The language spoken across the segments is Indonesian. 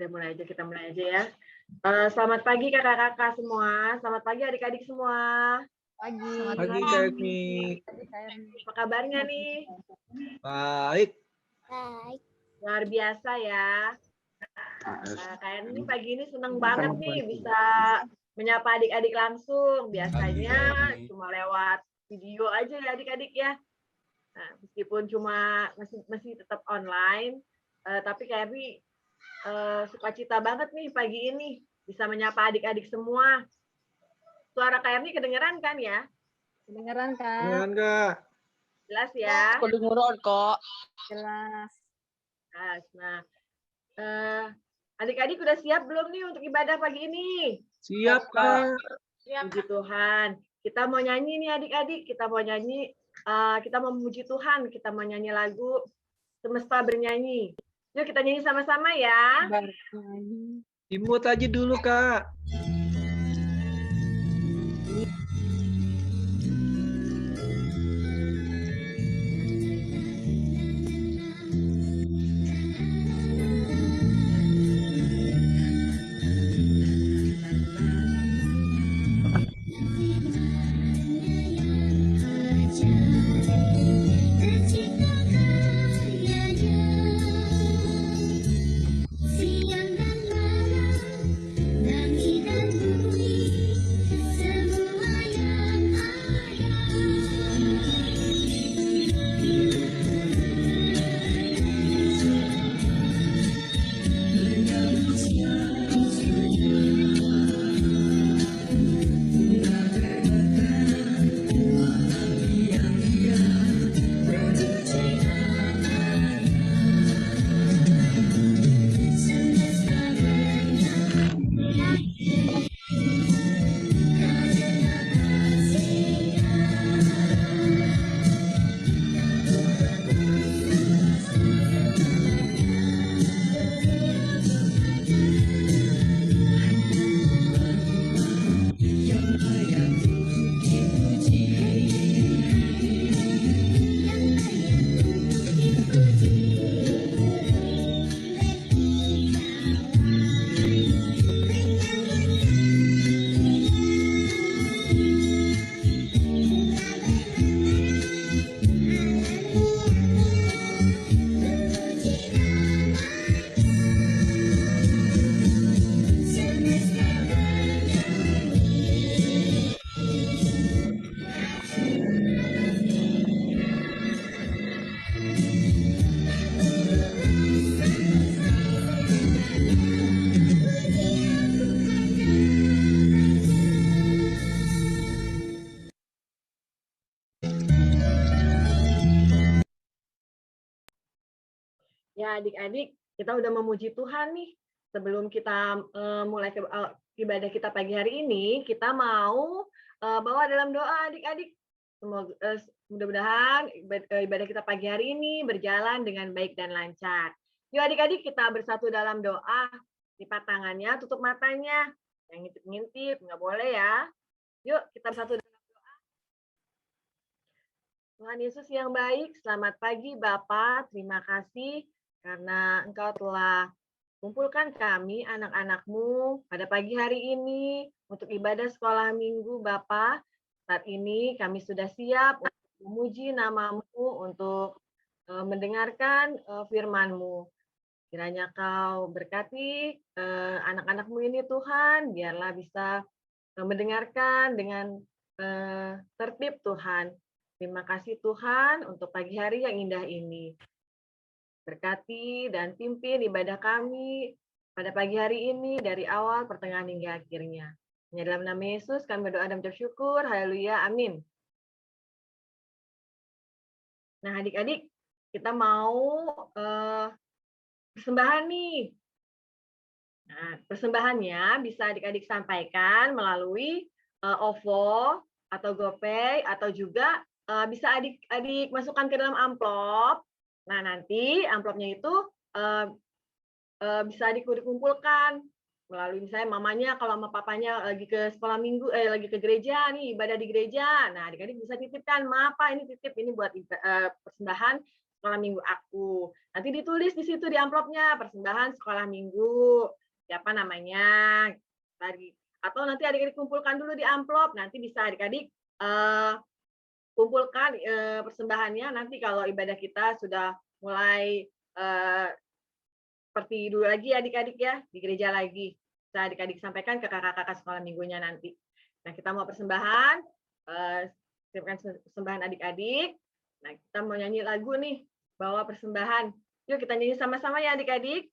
kita mulai aja ya. Selamat pagi kakak-kakak semua, selamat pagi adik-adik semua. Pagi. Pagi Kak Erni. Apa kabarnya nih? Baik. Baik. Luar biasa ya. Kak Erni pagi ini senang banget nih bisa menyapa adik-adik langsung. Biasanya cuma lewat video aja ya adik-adik ya. Nah, meskipun cuma masih tetap online, tapi Kak Erni sukacita banget nih pagi ini bisa menyapa adik-adik semua. Suara Kak Erni kedengeran kan ya? Kedengeran, Kak? Kedengeran, Kak. Jelas ya? Kedengeran kok. Jelas. Nah, adik-adik udah siap belum nih untuk ibadah pagi ini? Siap, Kak. Puji Tuhan. Kita mau nyanyi nih adik-adik. Kita mau nyanyi. Kita mau memuji Tuhan. Kita mau nyanyi lagu Semesta Bernyanyi. Yuk kita nyanyi sama-sama ya. Imut aja dulu, Kak. Ya adik-adik, kita udah memuji Tuhan nih. Sebelum kita mulai ibadah kita pagi hari ini, kita mau bawa dalam doa adik-adik. Semoga mudah-mudahan ibadah kita pagi hari ini berjalan dengan baik dan lancar. Yuk adik-adik kita bersatu dalam doa. Lipat tangannya, tutup matanya. Yang ngintip-ngintip, nggak boleh ya. Yuk kita bersatu dalam doa. Tuhan Yesus yang baik, selamat pagi Bapak. Terima kasih karena Engkau telah kumpulkan kami, anak-anak-Mu, pada pagi hari ini untuk ibadah sekolah minggu, Bapa. Saat ini kami sudah siap untuk memuji nama-Mu, untuk mendengarkan firman-Mu. Kiranya Kau berkati anak-anak-Mu ini, Tuhan, biarlah bisa mendengarkan dengan tertib, Tuhan. Terima kasih, Tuhan, untuk pagi hari yang indah ini. Berkati dan pimpin ibadah kami pada pagi hari ini dari awal, pertengahan hingga akhirnya. Hanya dalam nama Yesus kami berdoa dan bersyukur. Haleluya. Amin. Nah, adik-adik, kita mau persembahan nih. Nah, persembahannya bisa adik-adik sampaikan melalui OVO atau GoPay atau juga bisa adik-adik masukkan ke dalam amplop. Nah, nanti amplopnya itu bisa dikumpulkan melalui misalnya mamanya kalau sama papanya lagi ke sekolah minggu, lagi ke gereja nih, ibadah di gereja. Nah, adik-adik bisa titipkan, maaf Pak, ini titip ini buat persembahan sekolah minggu aku. Nanti ditulis di situ di amplopnya, persembahan sekolah minggu. Siapa namanya? Tadi. Atau nanti adik-adik kumpulkan dulu di amplop, nanti bisa adik-adik kumpulkan persembahannya nanti kalau ibadah kita sudah mulai seperti dulu lagi adik-adik ya, di gereja lagi. Bisa adik-adik sampaikan ke kakak-kakak sekolah minggunya nanti. Nah, kita mau persembahan, siapkan persembahan adik-adik. Nah, kita mau nyanyi lagu nih, bawa persembahan. Yuk kita nyanyi sama-sama ya adik-adik.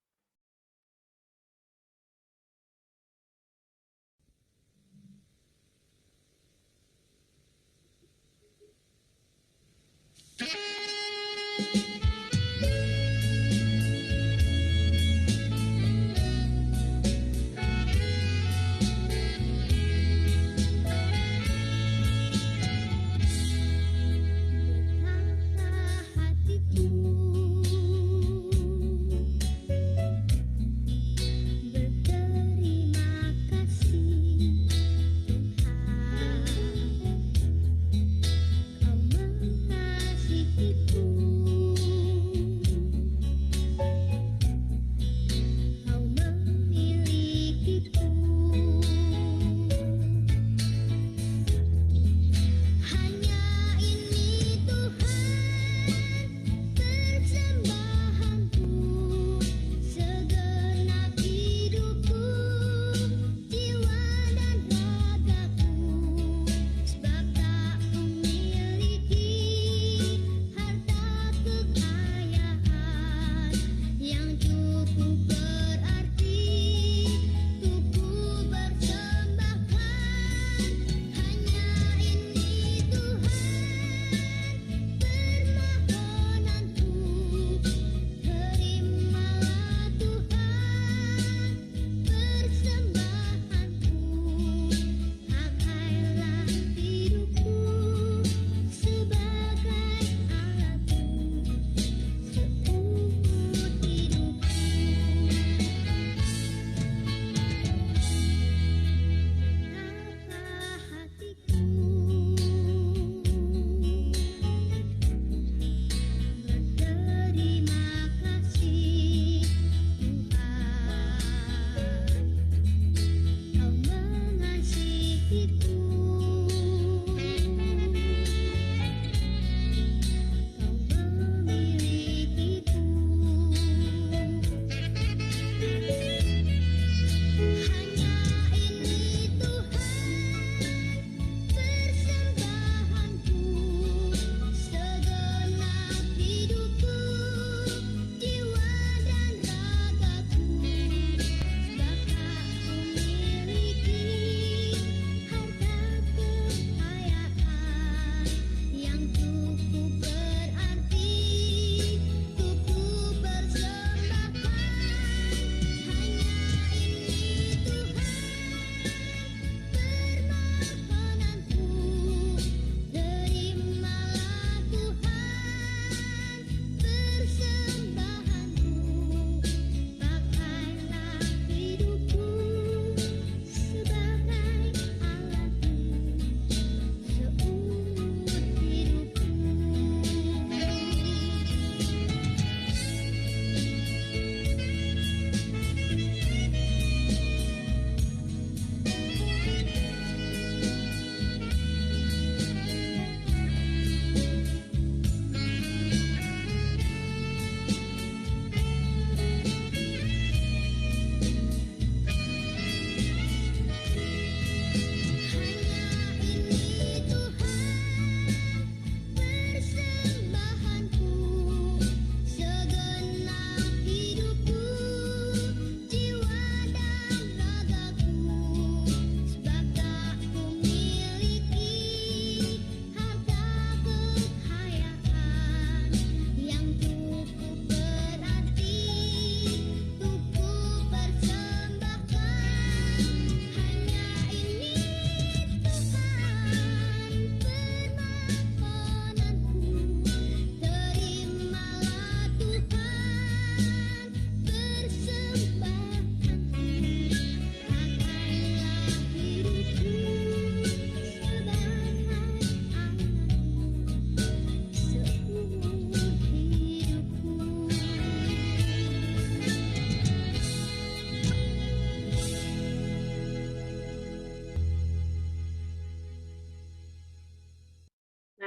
Kau mengasihiku.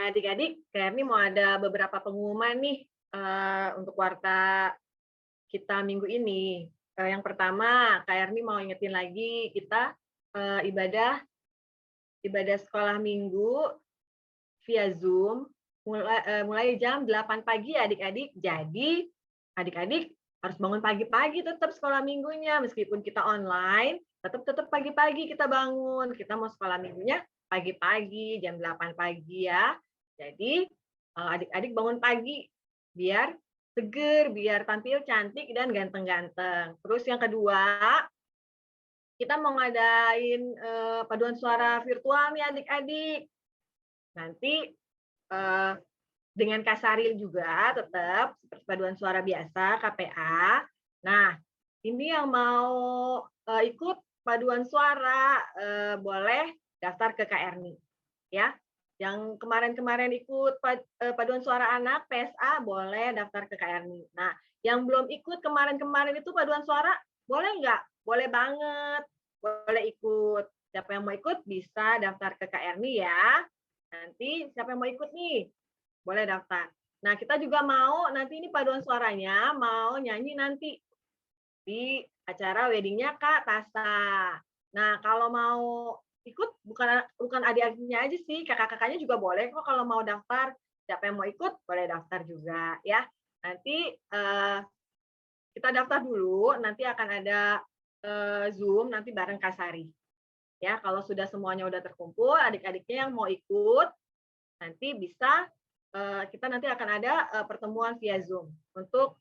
adik-adik, Kak Erni mau ada beberapa pengumuman nih untuk warta kita minggu ini. Yang pertama, Kak Erni mau ingetin lagi kita ibadah sekolah minggu via Zoom mulai jam 8 pagi ya adik-adik. Jadi adik-adik harus bangun pagi-pagi tetap sekolah minggunya. Meskipun kita online, tetap pagi-pagi kita bangun. Kita mau sekolah minggunya pagi-pagi, jam 8 pagi ya. Jadi adik-adik bangun pagi biar seger, biar tampil cantik dan ganteng-ganteng. Terus yang kedua, kita mau ngadain paduan suara virtual nih adik-adik. Nanti dengan Kak Saril juga tetap seperti paduan suara biasa, KPA. Nah, ini yang mau ikut paduan suara boleh daftar ke Kak Erni. Ya. Yang kemarin-kemarin ikut paduan suara anak, PSA, boleh daftar ke Kak Erni. Nah, yang belum ikut kemarin-kemarin itu paduan suara, boleh nggak? Boleh banget, boleh ikut. Siapa yang mau ikut bisa daftar ke Kak Erni ya. Nanti siapa yang mau ikut nih? Boleh daftar. Nah, kita juga mau nanti ini paduan suaranya mau nyanyi nanti di acara weddingnya Kak Tasa. Nah, kalau mau ikut bukan adik-adiknya aja sih, kakak-kakaknya juga boleh kok kalau mau daftar. Siapa yang mau ikut boleh daftar juga ya. Nanti kita daftar dulu, nanti akan ada Zoom nanti bareng Kak Sari. Ya, kalau sudah semuanya udah terkumpul, adik-adiknya yang mau ikut nanti bisa kita nanti akan ada pertemuan via Zoom untuk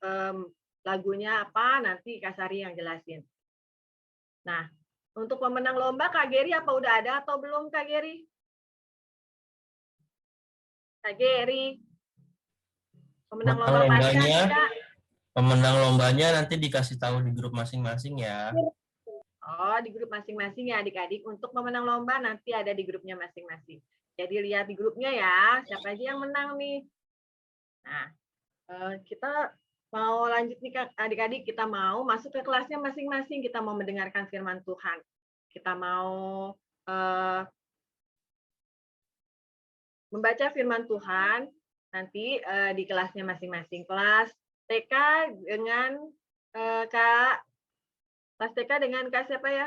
lagunya apa nanti Kak Sari yang jelasin. Nah, untuk pemenang lomba Kak Geri apa udah ada atau belum Kak Geri? Kak Geri. Pemenang lomba lombanya, pemenang lombanya nanti dikasih tahu di grup masing-masing ya. Oh, di grup masing-masing ya adik-adik. Untuk pemenang lomba nanti ada di grupnya masing-masing. Jadi lihat di grupnya ya, siapa aja yang menang nih. Nah, kita mau lanjut nih adik-adik, kita mau masuk ke kelasnya masing-masing, kita mau mendengarkan firman Tuhan. Kita mau membaca firman Tuhan nanti di kelasnya masing-masing. Kelas TK dengan kelas TK dengan Kak siapa ya?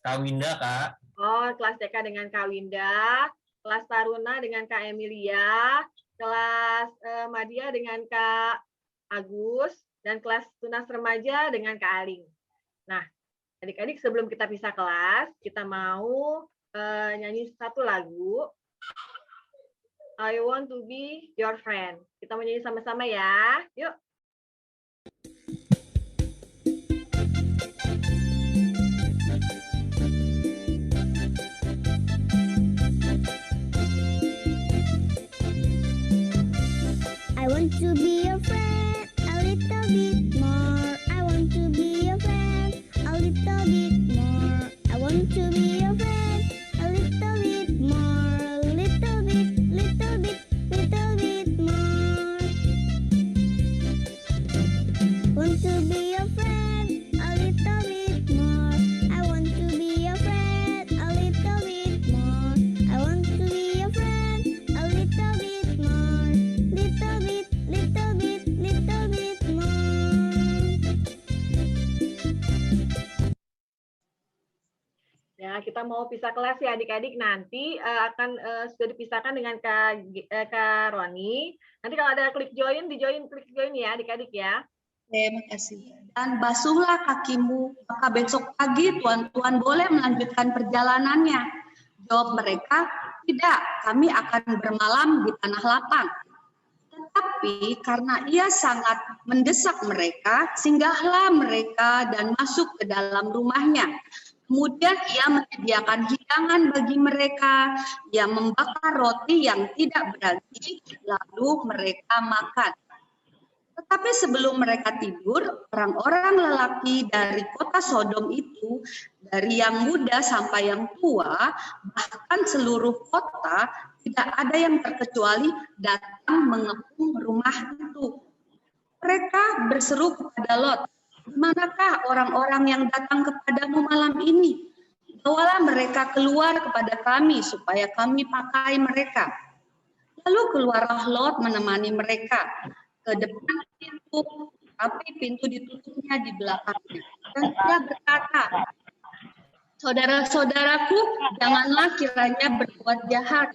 Kak Winda, Kak. Oh, kelas TK dengan Kak Winda, kelas Taruna dengan Kak Emilia, kelas Madia dengan Kak Agus, dan kelas Tunas Remaja dengan Kak Aling. Nah, adik-adik sebelum kita pisah kelas, kita mau nyanyi satu lagu. I want to be your friend. Kita mau nyanyi sama-sama ya. Yuk. I want to be your friend a little bit more. I want to be your friend a little bit more. I want to be your friend a little bit more. Little bit more. Want to be your friend a little bit more. I want to be your friend a little bit more. I want to be your friend a little bit more. Little bit more. Ya, kita mau pisah kelas ya adik-adik. Nanti akan sudah dipisahkan dengan Kak Roni. Nanti kalau ada klik join, klik join ya adik-adik ya. Terima kasih. Dan basuhlah kakimu, maka besok pagi tuan-tuan boleh melanjutkan perjalanannya. Jawab mereka, tidak, kami akan bermalam di tanah lapang. Tetapi karena ia sangat mendesak mereka, singgahlah mereka dan masuk ke dalam rumahnya. Kemudian ia menyediakan hidangan bagi mereka, ia membakar roti yang tidak beragi, lalu mereka makan. Tetapi sebelum mereka tidur, orang-orang lelaki dari kota Sodom itu, dari yang muda sampai yang tua, bahkan seluruh kota, tidak ada yang terkecuali datang mengepung rumah itu. Mereka berseru kepada Lot, "Di manakah orang-orang yang datang kepadamu malam ini?" Bawalah mereka keluar kepada kami supaya kami pakai mereka. Lalu keluarlah Lot menemani mereka ke depan pintu, tapi pintu ditutupnya di belakangnya. Dan dia berkata, saudara-saudaraku, janganlah kiranya berbuat jahat.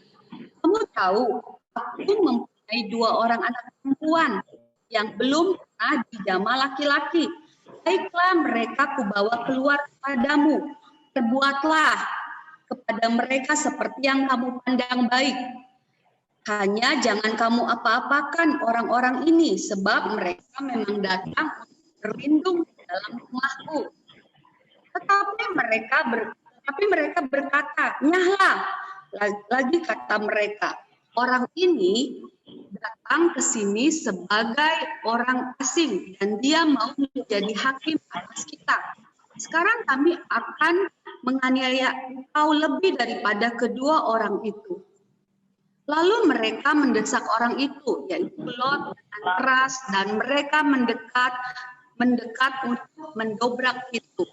Kamu tahu, aku mempunyai 2 orang anak perempuan yang belum pernah dijamah laki-laki. Baiklah, mereka kubawa keluar kepadamu. Perbuatlah kepada mereka seperti yang kamu pandang baik. Hanya jangan kamu apa-apakan orang-orang ini, sebab mereka memang datang berlindung dalam rumahku. Tetapi mereka berkata, nyahlah. Lagi kata mereka, orang ini datang ke sini sebagai orang asing dan dia mau menjadi hakim atas kita. Sekarang kami akan menganiaya engkau lebih daripada kedua orang itu. Lalu mereka mendesak orang itu, yaitu Lot dengan keras, dan mereka mendekat untuk mendobrak pintu.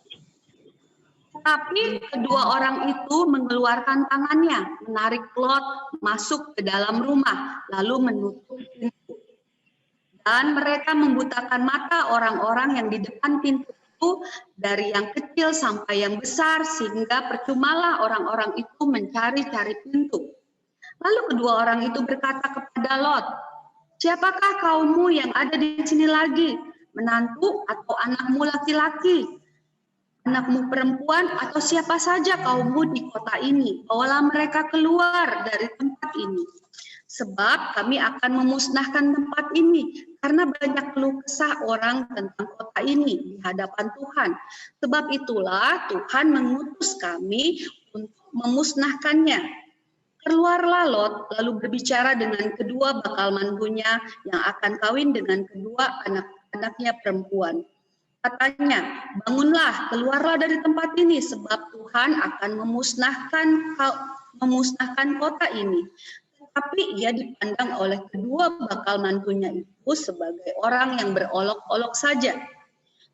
Tapi kedua orang itu mengeluarkan tangannya, menarik Lot masuk ke dalam rumah, lalu menutup pintu. Dan mereka membutakan mata orang-orang yang di depan pintu itu, dari yang kecil sampai yang besar, sehingga percumalah orang-orang itu mencari-cari pintu. Lalu kedua orang itu berkata kepada Lot, siapakah kaummu yang ada di sini lagi? Menantu atau anakmu laki-laki? Anakmu perempuan atau siapa saja kaummu di kota ini? Bawalah mereka keluar dari tempat ini. Sebab kami akan memusnahkan tempat ini, karena banyak keluh kesah orang tentang kota ini di hadapan Tuhan. Sebab itulah Tuhan mengutus kami untuk memusnahkannya. Keluarlah Lot, lalu berbicara dengan kedua bakal mantunya yang akan kawin dengan kedua anak-anaknya perempuan. Katanya, bangunlah, keluarlah dari tempat ini, sebab Tuhan akan memusnahkan kota ini. Tapi ia dipandang oleh kedua bakal mantunya itu sebagai orang yang berolok-olok saja.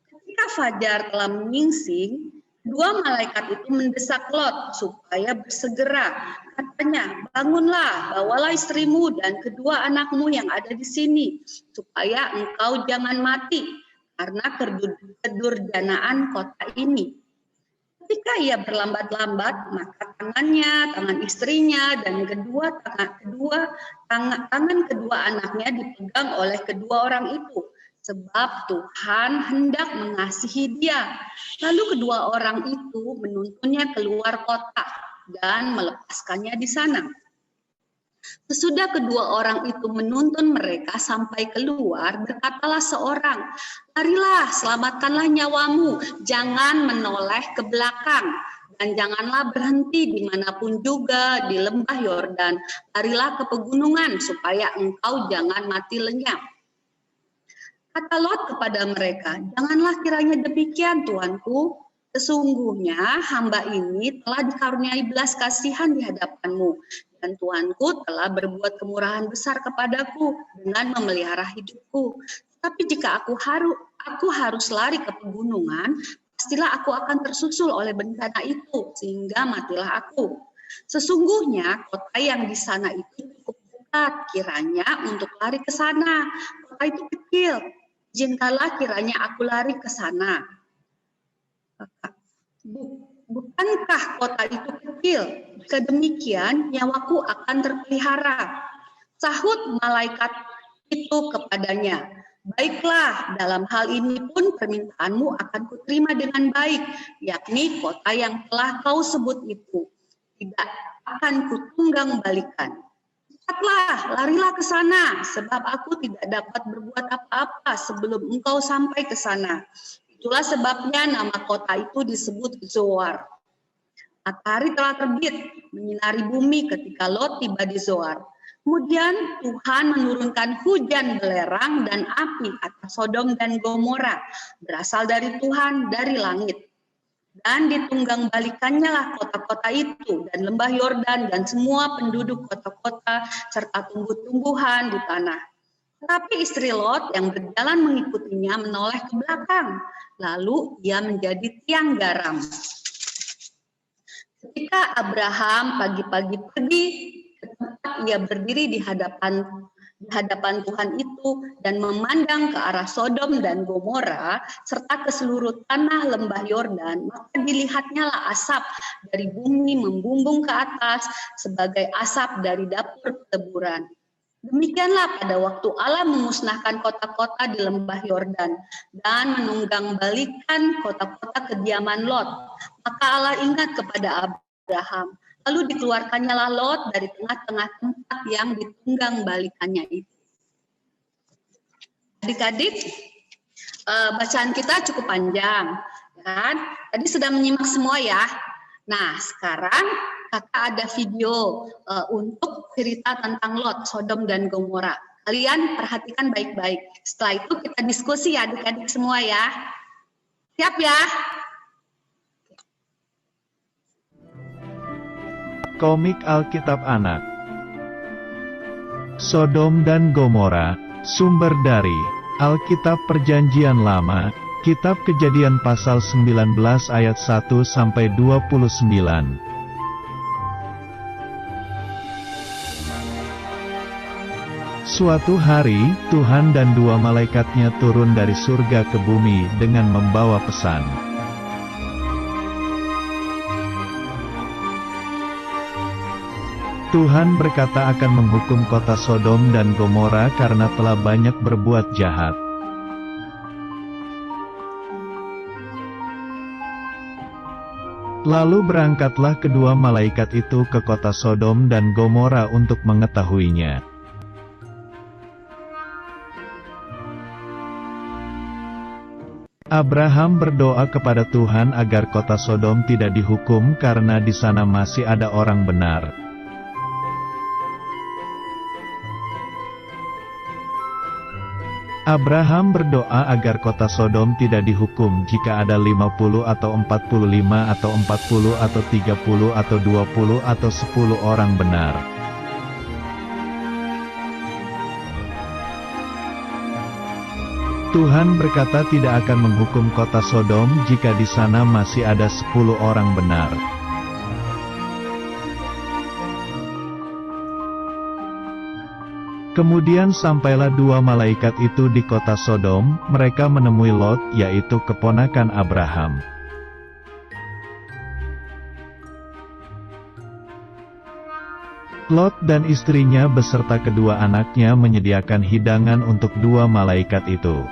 Ketika fajar telah menyingsing, kedua malaikat itu mendesak Lot supaya bersegera. Katanya, bangunlah, bawalah istrimu dan kedua anakmu yang ada di sini, supaya engkau jangan mati karena kedurjanaan kota ini. Ketika ia berlambat-lambat, maka tangan istrinya dan tangan kedua anaknya dipegang oleh kedua orang itu, sebab Tuhan hendak mengasihi dia. Lalu kedua orang itu menuntunnya keluar kota dan melepaskannya di sana. Sesudah kedua orang itu menuntun mereka sampai keluar, berkatalah seorang, larilah, selamatkanlah nyawamu, jangan menoleh ke belakang, dan janganlah berhenti dimanapun juga di lembah Yordan. Larilah ke pegunungan, supaya engkau jangan mati lenyap. Kata Lot kepada mereka, janganlah kiranya demikian, Tuanku. Sesungguhnya hamba ini telah dikaruniai belas kasihan di hadapanmu, dan Tuanku telah berbuat kemurahan besar kepadaku dengan memelihara hidupku. Tapi jika aku harus lari ke pegunungan, pastilah aku akan tersusul oleh bencana itu, sehingga matilah aku. Sesungguhnya kota yang di sana itu cukup dekat kiranya untuk lari ke sana. Kota itu kecil, izinkanlah kiranya aku lari ke sana. Bukankah kota itu kecil? Jika demikian, nyawaku akan terpelihara. Sahut malaikat itu kepadanya, baiklah, dalam hal ini pun permintaanmu akan kuterima dengan baik, yakni kota yang telah kau sebut itu tidak akan kutunggang balikan. Cepatlah, larilah ke sana, sebab aku tidak dapat berbuat apa-apa sebelum engkau sampai ke sana. Itulah sebabnya nama kota itu disebut Zoar. Matahari telah terbit menyinari bumi ketika Lot tiba di Zoar. Kemudian Tuhan menurunkan hujan belerang dan api atas Sodom dan Gomora, berasal dari Tuhan dari langit. Dan ditunggang balikannya lah kota-kota itu dan lembah Yordan dan semua penduduk kota-kota serta tumbuh-tumbuhan di tanah. Tetapi istri Lot yang berjalan mengikutinya menoleh ke belakang, lalu ia menjadi tiang garam. Ketika Abraham pagi-pagi pergi ke tempat ia berdiri di hadapan Tuhan itu dan memandang ke arah Sodom dan Gomora serta ke seluruh tanah lembah Yordan, maka dilihatnya lah asap dari bumi membumbung ke atas sebagai asap dari dapur pertempuran. Demikianlah pada waktu Allah memusnahkan kota-kota di lembah Yordan dan menunggang balikan kota-kota kediaman Lot. Maka Allah ingat kepada Abraham. Lalu dikeluarkannya lah Lot dari tengah-tengah tempat yang ditunggang balikannya itu. Adik-adik, bacaan kita cukup panjang, kan? Tadi sudah menyimak semua ya. Nah, sekarang kakak ada video untuk cerita tentang Lot, Sodom dan Gomora. Kalian perhatikan baik-baik. Setelah itu kita diskusi ya adik-adik semua ya. Siap ya? Komik Alkitab Anak. Sodom dan Gomora, sumber dari Alkitab Perjanjian Lama, Kitab Kejadian pasal 19 ayat 1 sampai 29. Suatu hari, Tuhan dan dua malaikatnya turun dari surga ke bumi dengan membawa pesan. Tuhan berkata akan menghukum kota Sodom dan Gomora karena telah banyak berbuat jahat. Lalu berangkatlah kedua malaikat itu ke kota Sodom dan Gomora untuk mengetahuinya. Abraham berdoa kepada Tuhan agar kota Sodom tidak dihukum karena di sana masih ada orang benar. Abraham berdoa agar kota Sodom tidak dihukum jika ada 50 atau 45 atau 40 atau 30 atau 20 atau 10 orang benar. Tuhan berkata tidak akan menghukum kota Sodom jika di sana masih ada 10 orang benar. Kemudian sampailah dua malaikat itu di kota Sodom, mereka menemui Lot, yaitu keponakan Abraham. Lot dan istrinya beserta kedua anaknya menyediakan hidangan untuk dua malaikat itu.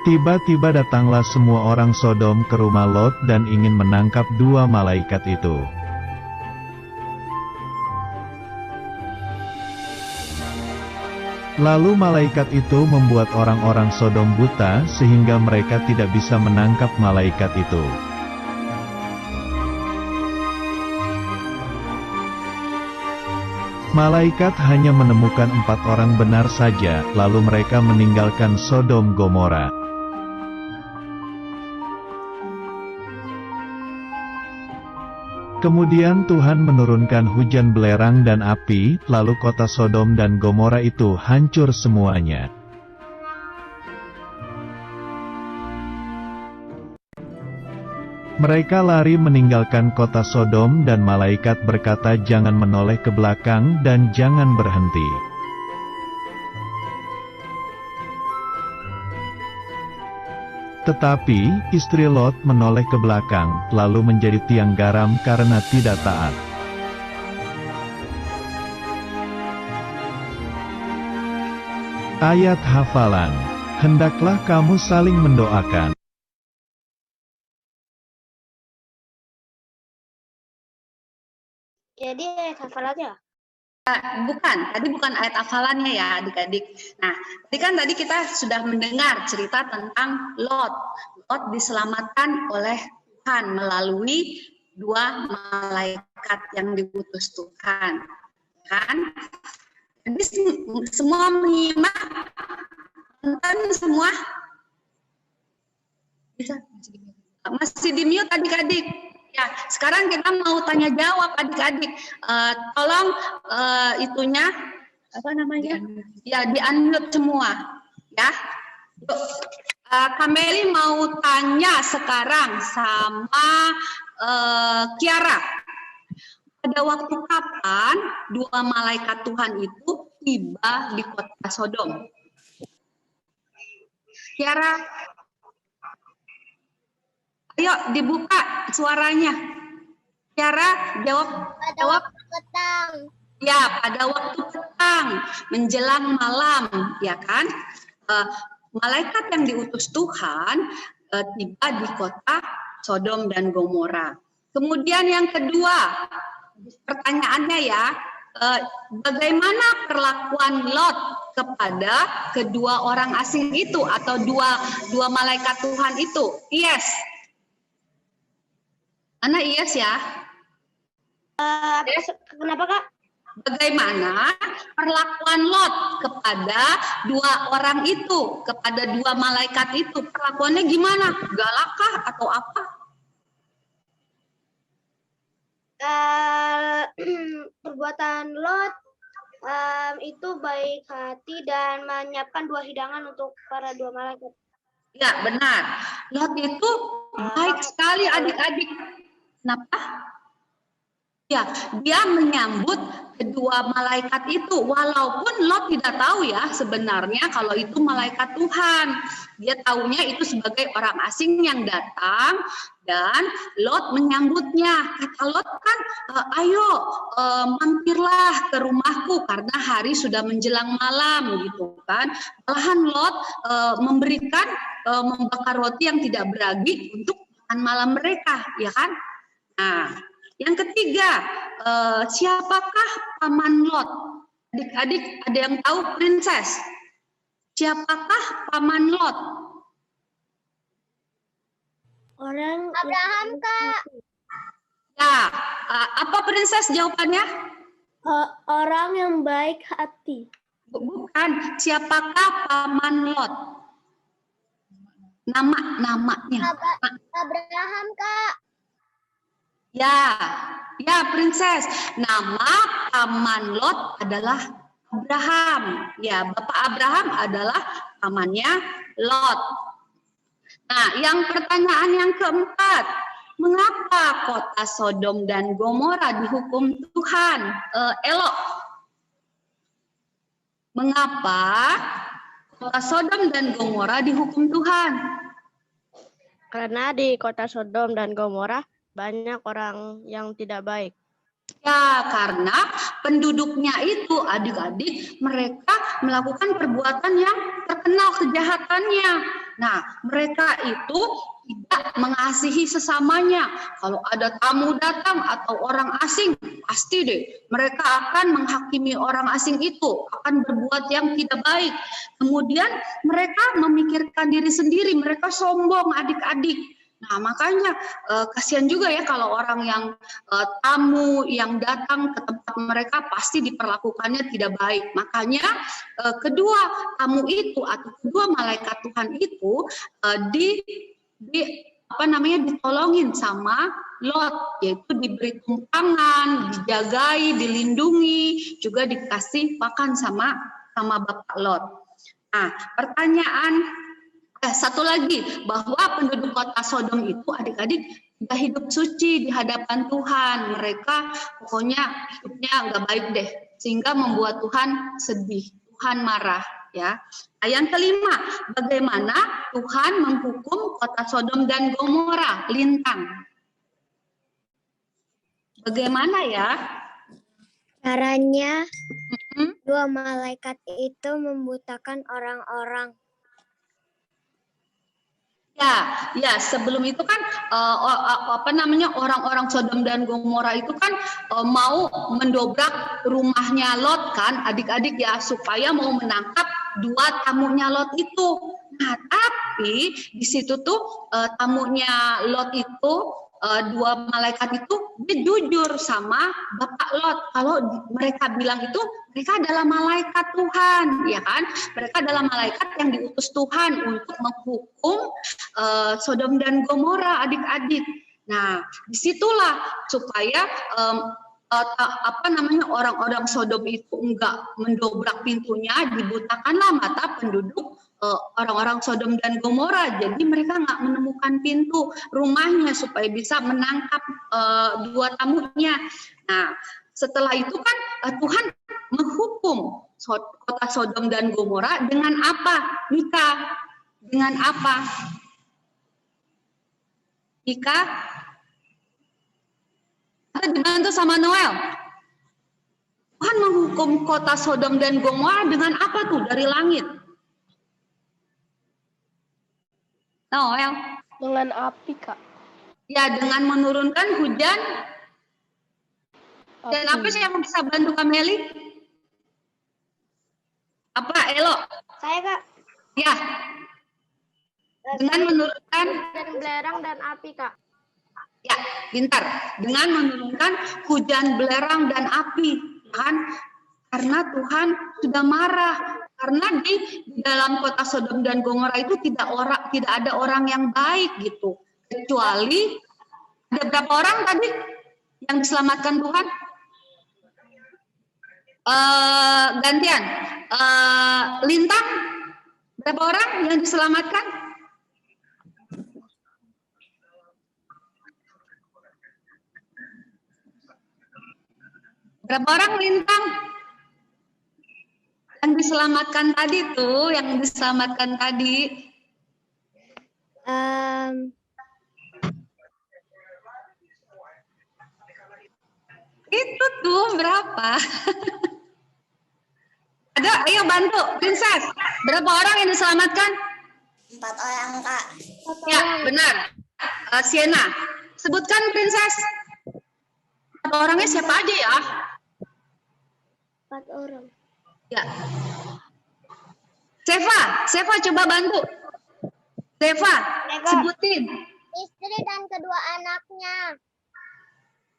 Tiba-tiba datanglah semua orang Sodom ke rumah Lot dan ingin menangkap dua malaikat itu. Lalu malaikat itu membuat orang-orang Sodom buta sehingga mereka tidak bisa menangkap malaikat itu. Malaikat hanya menemukan 4 orang benar saja, lalu mereka meninggalkan Sodom Gomora. Kemudian Tuhan menurunkan hujan belerang dan api, lalu kota Sodom dan Gomora itu hancur semuanya. Mereka lari meninggalkan kota Sodom dan malaikat berkata jangan menoleh ke belakang dan jangan berhenti. Tetapi, istri Lot menoleh ke belakang, lalu menjadi tiang garam karena tidak taat. Ayat hafalan. Hendaklah kamu saling mendoakan. Jadi ayat hafalannya? Bukan, tadi bukan ayat hafalannya ya adik-adik. Nah, tadi kita sudah mendengar cerita tentang Lot. Lot diselamatkan oleh Tuhan melalui dua malaikat yang diutus Tuhan. Kan? Jadi semua menyimak, nonton semua? Bisa? Masih di mute adik-adik? Ya, sekarang kita mau tanya jawab adik-adik. Tolong itunya apa namanya? Ya, di-unmute semua. Ya. Yuk, Kameli mau tanya sekarang sama Kiara. Pada waktu kapan dua malaikat Tuhan itu tiba di kota Sodom? Kiara, ayo dibuka suaranya. Kiara, jawab. Petang. Ya, pada waktu petang, menjelang malam, ya kan? Malaikat yang diutus Tuhan tiba di kota Sodom dan Gomora. Kemudian yang kedua, pertanyaannya ya, bagaimana perlakuan Lot kepada kedua orang asing itu atau dua malaikat Tuhan itu? Yes. Mana yes ya? Yes. Kenapa, Kak? Bagaimana perlakuan Lot kepada dua orang itu, kepada dua malaikat itu? Perlakuannya gimana? Galakkah atau apa? Perbuatan Lot itu baik hati dan menyiapkan dua hidangan untuk para dua malaikat. Ya, benar. Lot itu baik sekali adik-adik. Kenapa? Ya, dia menyambut kedua malaikat itu, walaupun Lot tidak tahu ya sebenarnya kalau itu malaikat Tuhan. Dia tahunya itu sebagai orang asing yang datang dan Lot menyambutnya. Kata Lot kan, ayo mampirlah ke rumahku karena hari sudah menjelang malam gitu kan. Malahan Lot membakar roti yang tidak beragi untuk makan malam mereka, ya kan? Nah, yang ketiga, siapakah paman Lot? Adik-adik ada yang tahu, Princess? Siapakah paman Lot? Orang Abraham, Kak. Ya, apa Princess jawabannya? Orang yang baik hati. Bukan, siapakah paman Lot? Namanya. Abraham, Kak. Ya, Princess. Nama paman Lot adalah Abraham. Ya, Bapak Abraham adalah pamannya Lot. Nah, yang pertanyaan yang keempat, mengapa kota Sodom dan Gomora dihukum Tuhan? Elo, mengapa kota Sodom dan Gomora dihukum Tuhan? Karena di kota Sodom dan Gomora banyak orang yang tidak baik. Ya, karena penduduknya itu adik-adik mereka melakukan perbuatan yang terkenal kejahatannya. Nah, mereka itu tidak mengasihi sesamanya. Kalau ada tamu datang atau orang asing, pasti deh mereka akan menghakimi orang asing itu, akan berbuat yang tidak baik. Kemudian mereka memikirkan diri sendiri, mereka sombong adik-adik. Nah, makanya kasihan juga ya kalau orang yang tamu yang datang ke tempat mereka pasti diperlakukannya tidak baik. Makanya kedua tamu itu atau kedua malaikat Tuhan itu ditolongin sama Lot, yaitu diberi tumpangan, dijagai, dilindungi, juga dikasih makan sama Bapak Lot. Nah, pertanyaan satu lagi, bahwa penduduk kota Sodom itu adik-adik tidak hidup suci di hadapan Tuhan. Mereka pokoknya hidupnya nggak baik deh, sehingga membuat Tuhan sedih, Tuhan marah. Ya. Nah, yang kelima, bagaimana Tuhan menghukum kota Sodom dan Gomora? Lintang. Bagaimana ya? Caranya, dua malaikat itu membutakan orang-orang. Ya, sebelum itu kan orang-orang Sodom dan Gomora itu kan mau mendobrak rumahnya Lot kan, adik-adik ya, supaya mau menangkap dua tamunya Lot itu. Nah, tapi di situ tuh tamunya Lot itu, dua malaikat itu dia jujur sama Bapak Lot. Kalau mereka bilang itu mereka adalah malaikat Tuhan, ya kan? Mereka adalah malaikat yang diutus Tuhan untuk menghukum Sodom dan Gomora, adik-adik. Nah, disitulah supaya orang-orang Sodom itu enggak mendobrak pintunya, dibutakanlah mata penduduk orang-orang Sodom dan Gomora. Jadi mereka nggak menemukan pintu rumahnya supaya bisa menangkap dua tamunya. Nah, setelah itu kan Tuhan menghukum kota Sodom dan Gomora dengan apa? Mika, dengan apa? Mika? Kita dibantu sama Noel. Tuhan menghukum kota Sodom dan Gomora dengan apa tuh dari langit? Noel. Dengan api, Kak. Ya, dengan menurunkan hujan. Dan apa sih yang bisa bantu Kameli? Apa, Elo? Saya, Kak. Ya. Dengan menurunkan Dan belerang dan api, Kak. ya, pintar. Dengan menurunkan hujan belerang dan api, kan? Karena Tuhan sudah marah. Karena di dalam kota Sodom dan Gomora itu tidak ada orang yang baik gitu. Kecuali ada berapa orang tadi yang diselamatkan Tuhan? Gantian. Lintang, berapa orang yang diselamatkan? Berapa orang Lintang? Yang diselamatkan tadi tuh, yang diselamatkan tadi. Itu tuh berapa? Ada, ayo bantu, Princess. Berapa orang yang diselamatkan? 4 orang, Kak. Ya, benar. Siena, sebutkan Princess. Berapa orangnya siapa aja ya? 4 orang. Ya. Seva coba bantu. Seva, sebutin. Istri dan kedua anaknya.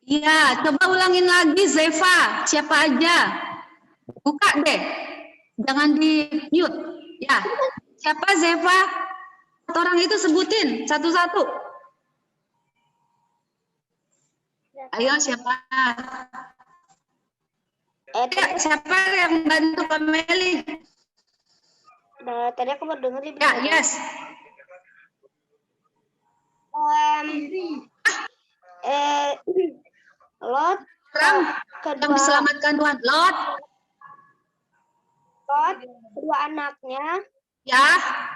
Iya, coba ulangin lagi Zeva. Siapa aja? Buka deh. Jangan di mute. Ya. Siapa Zeva? 4 orang itu sebutin satu-satu. Ayo siapa? Siapa yang bantu Kameli? Tadi aku baru dengar di Ya, yes. Lot, Orang yang diselamatkan Tuhan. Lot. kedua anaknya, Ya.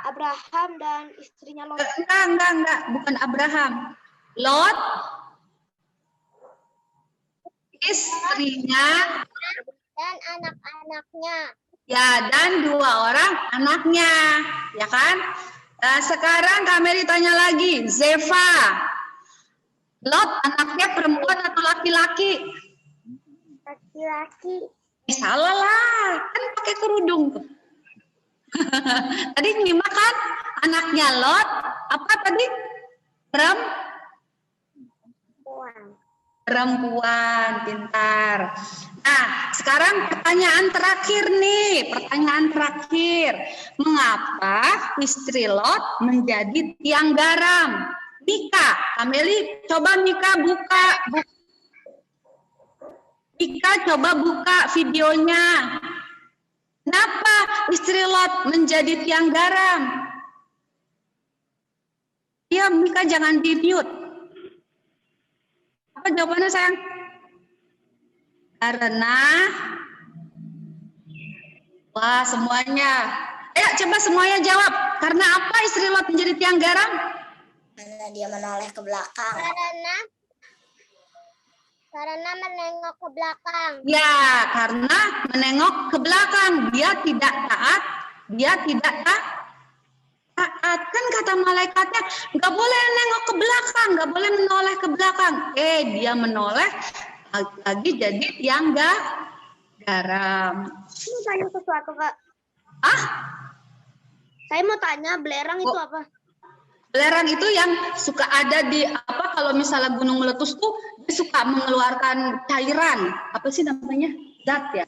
Abraham dan istrinya Lot. Enggak. Bukan Abraham. Lot. Istrinya. Dan anak-anaknya. Ya, dan 2 orang anaknya. Ya kan? Nah, sekarang Kameli tanya lagi. Zeva. Lot anaknya perempuan atau laki-laki? Laki-laki. Salah lah. Kan pakai kerudung tuh. Tadi nyimak kan? Anaknya Lot. Apa tadi? Perempuan, pintar. Nah, sekarang pertanyaan terakhir nih. Pertanyaan terakhir. Mengapa istri Lot menjadi tiang garam? Mika, Kameli, coba Mika buka. Mika coba buka videonya. Kenapa istri Lot menjadi tiang garam? Ya, Mika jangan di-mute. Apa jawabannya sayang? Karena wah semuanya. Ayo coba semuanya jawab. Karena apa istri Lot menjadi tiang garam? Karena dia menoleh ke belakang. Karena menengok ke belakang. Ya, karena menengok ke belakang. Dia tidak taat. Dia tidak taat. Kan kata malaikatnya nggak boleh nengok ke belakang, nggak boleh menoleh ke belakang. Dia menoleh lagi jadi tiang garam. Mau tanya sesuatu, Kak. Saya mau tanya, belerang itu apa? Belerang itu yang suka ada di apa kalau misalnya gunung meletus tuh dia suka mengeluarkan cairan. Apa sih namanya? Zat ya.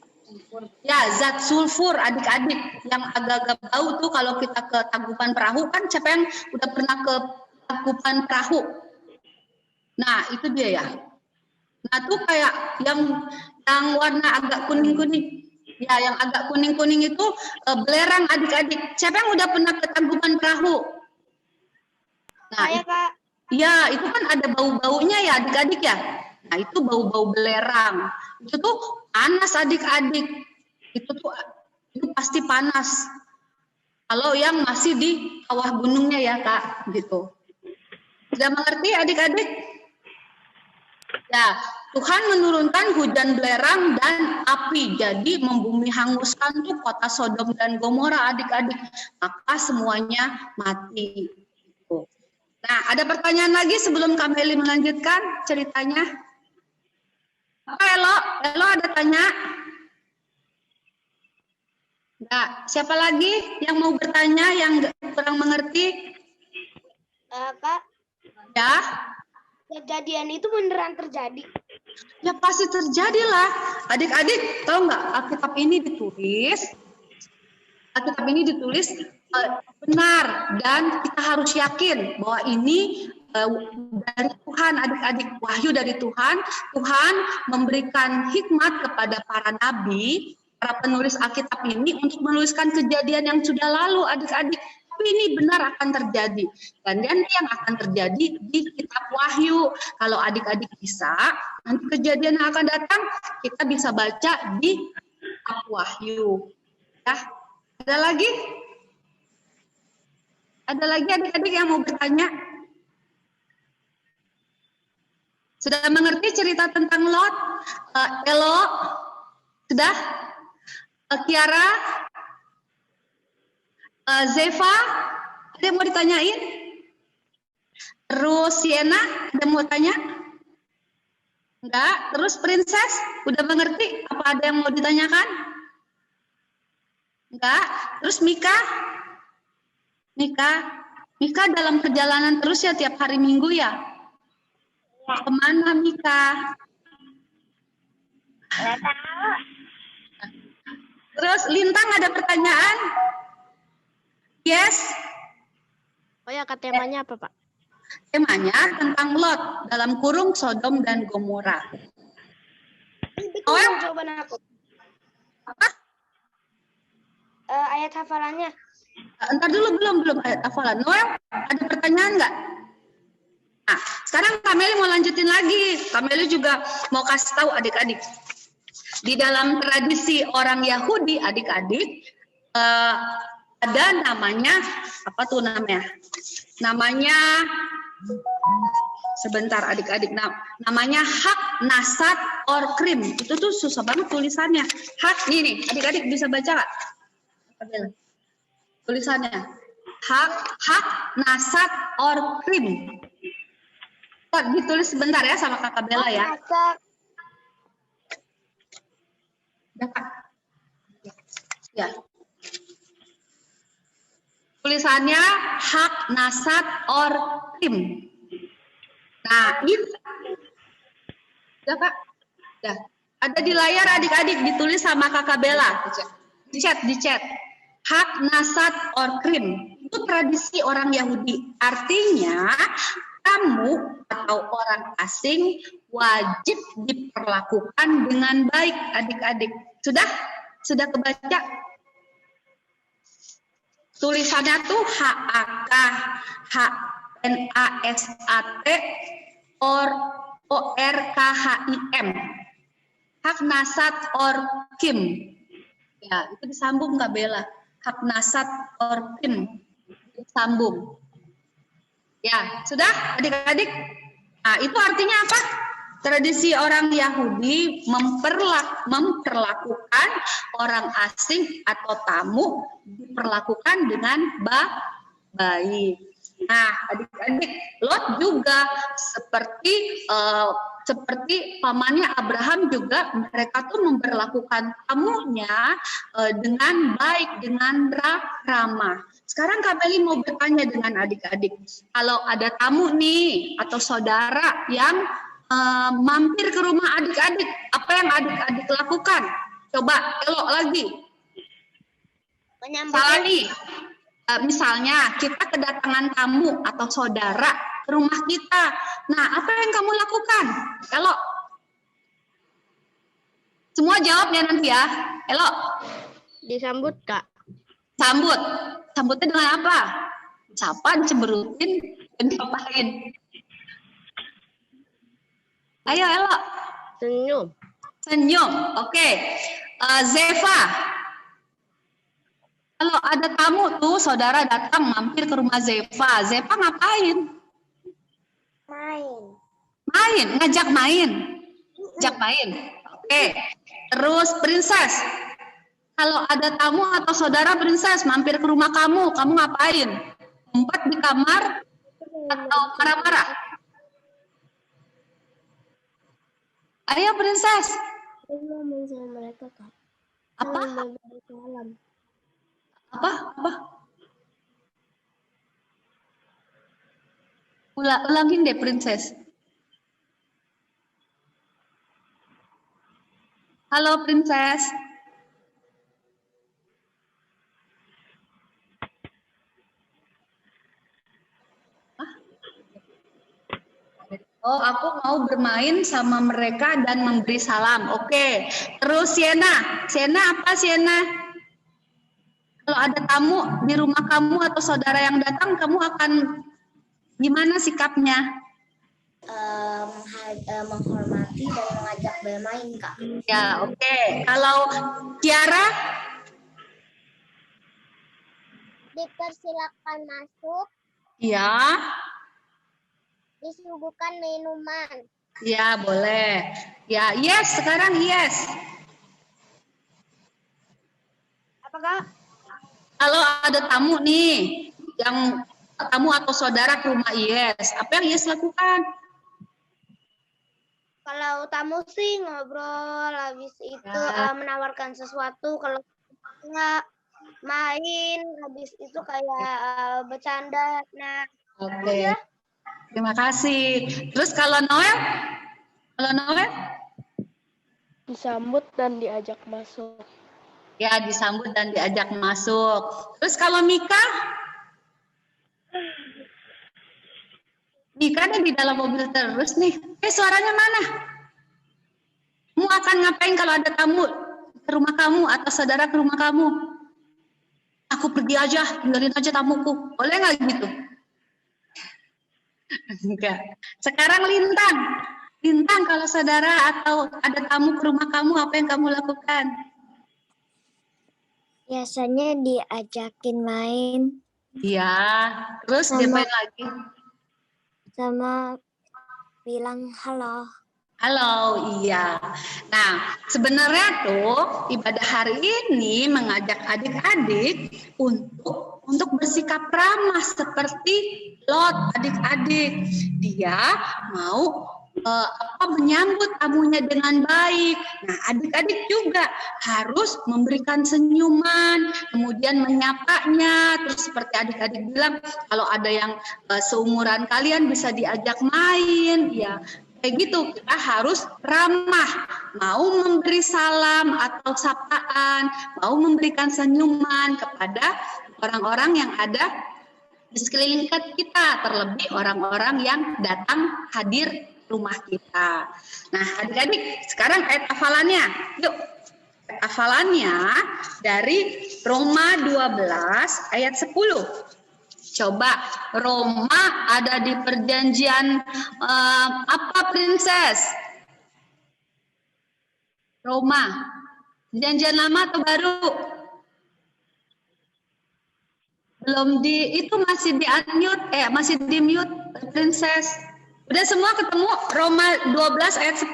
Ya, zat sulfur adik-adik yang agak-agak bau tuh kalau kita ke Tangkuban Perahu kan siapa yang udah pernah ke Tangkuban Perahu? Nah, itu dia ya. Nah, tuh kayak yang warna agak kuning-kuning. Ya, yang agak kuning-kuning itu belerang adik-adik. Siapa yang udah pernah ke Tangkuban Perahu? Nah, Saya, Kak. ya, itu kan ada bau-baunya ya adik-adik ya. Nah, itu bau-bau belerang. Itu tuh panas adik-adik. Itu pasti panas. Kalau yang masih di kawah gunungnya ya, Kak, gitu. Sudah mengerti adik-adik? Ya, Tuhan menurunkan hujan belerang dan api, jadi membumi hanguskan tuh kota Sodom dan Gomora adik-adik. Maka semuanya mati. Nah, ada pertanyaan lagi sebelum Kameli melanjutkan ceritanya? Apa Elo? Elo ada tanya? Enggak. Siapa lagi yang mau bertanya yang kurang mengerti? Kak, Ya? kejadian itu beneran terjadi. Ya pasti terjadilah. Adik-adik tahu nggak Alkitab ini ditulis benar dan kita harus yakin bahwa ini dari Tuhan adik-adik, wahyu dari Tuhan. Tuhan memberikan hikmat kepada para nabi, para penulis Alkitab ini untuk menuliskan kejadian yang sudah lalu adik-adik. Tapi ini benar akan terjadi. Dan nanti yang akan terjadi di kitab Wahyu. Kalau adik-adik bisa, nanti kejadian yang akan datang, kita bisa baca di kitab Wahyu. Ya. Ada lagi? Ada lagi adik-adik yang mau bertanya? Sudah mengerti cerita tentang Lot? Elo? Sudah? Kiara? Zeva, ada yang mau ditanyain? Terus Siena, ada yang mau tanya? Enggak. Terus Princess, udah mengerti? Apa ada yang mau ditanyakan? Enggak. Terus Mika? Mika dalam perjalanan terus ya tiap hari Minggu ya? Kemana Mika? Terus Lintang ada pertanyaan? Yes. Oh ya, Kak, temanya apa, Pak? Temanya tentang Lot dalam kurung Sodom dan Gomora. Oh, jawaban aku. Apa? Ayat hafalannya. Entar dulu, belum ayat hafalan. Noel, ada pertanyaan nggak? Nah, sekarang Kameli mau lanjutin lagi. Kameli juga mau kasih tahu adik-adik. Di dalam tradisi orang Yahudi, adik-adik, ada namanya, apa tuh namanya? Namanya, sebentar adik-adik, namanya hak nasat or krim. Itu tuh susah banget tulisannya. Hak, nih, adik-adik bisa baca nggak? Tulisannya. Hak nasat or krim. Ditulis sebentar ya sama Kakak Bella ya. Ya. Tulisannya hak nasat or krim. Nah, itu. Ya, Kak. Ya. Ada di layar adik-adik ditulis sama Kakak Bella. Di chat. Hak nasat or krim. Itu tradisi orang Yahudi. Artinya, tamu atau orang asing wajib diperlakukan dengan baik adik-adik. Sudah kebaca? Tulisannya tuh HAK, HNASAT, ORKHIM. Hak nasat or kim. Ya, itu disambung Kak Bella. Hak nasat or kim. Disambung. Ya, sudah adik-adik? Nah, itu artinya apa? Tradisi orang Yahudi memperlakukan orang asing atau tamu diperlakukan dengan baik. Nah, adik-adik, Lot juga seperti pamannya Abraham juga, mereka tuh memperlakukan tamunya dengan baik, dengan ramah. Sekarang Kameli mau bertanya dengan adik-adik, kalau ada tamu nih atau saudara yang mampir ke rumah adik-adik, apa yang adik-adik lakukan? Coba elok lagi. Salah nih. Misalnya kita kedatangan tamu atau saudara ke rumah kita. Nah, apa yang kamu lakukan? Elok. Semua jawab ya nanti ya. Elo, Disambut, Kak. sambut. Sambutnya dengan apa? Ucapan, cemberutin, dan diapain? Ayo, Elo. Senyum. Senyum. Oke. Zeva. Kalau ada tamu tuh, saudara datang mampir ke rumah Zeva. Zeva ngapain? Main. Main, ngajak main. Ngajak main. Oke. Terus Princess. Kalau ada tamu atau saudara Princess mampir ke rumah kamu ngapain? Ngumpet di kamar atau marah-marah? Ayo Princess. Ngomong sama mereka, Kak. Apa? Salam. Apa? Ulangin deh Princess. Halo Princess. Oh, aku mau bermain sama mereka dan memberi salam. Oke. Terus Siena. Siena apa Siena? Kalau ada tamu di rumah kamu atau saudara yang datang, kamu akan gimana sikapnya? Menghormati dan mengajak bermain, Kak. Ya, oke. Kalau Kiara? Dipersilakan masuk, Ya. disuguhkan minuman. Ya, boleh. Ya, yes, sekarang yes. Apa, Kak? Kalau ada tamu nih, yang tamu atau saudara ke rumah Yes, apa yang Yes lakukan? Kalau tamu sih ngobrol, habis itu menawarkan sesuatu. Kalau enggak main, habis itu kayak bercanda. Nah, Oke. Terima kasih. Terus kalau Noel? Kalau Noel? Disambut dan diajak masuk. Ya, disambut dan diajak masuk. Terus kalau Mika? Mika nih di dalam mobil terus nih. Suaranya mana? Kamu akan ngapain kalau ada tamu ke rumah kamu atau saudara ke rumah kamu? Aku pergi aja, tinggalin aja tamuku. Boleh nggak gitu? Enggak. Sekarang Lintang. Lintang, kalau saudara atau ada tamu ke rumah kamu, apa yang kamu lakukan? biasanya diajakin main Iya. Terus diapain lagi? sama bilang halo. Halo, iya. Nah, sebenarnya tuh ibadah hari ini mengajak adik-adik untuk bersikap ramah seperti Lot, adik-adik. Dia mau menyambut tamunya dengan baik. Nah, adik-adik juga harus memberikan senyuman, kemudian menyapanya. Terus seperti adik-adik bilang, kalau ada yang seumuran kalian bisa diajak main, ya. Kayak gitu, kita harus ramah, mau memberi salam atau sapaan, mau memberikan senyuman kepada orang-orang yang ada di sekeliling kita, terlebih orang-orang yang datang hadir rumah kita. Nah, adik-adik, sekarang ayat hafalannya. Yuk, ayat hafalannya dari Roma 12 ayat 10. Coba, Roma ada di perjanjian apa, Princess? Roma. Perjanjian lama atau baru? Belum itu masih di unmute, masih di mute, Princess. Udah semua ketemu Roma 12 ayat 10?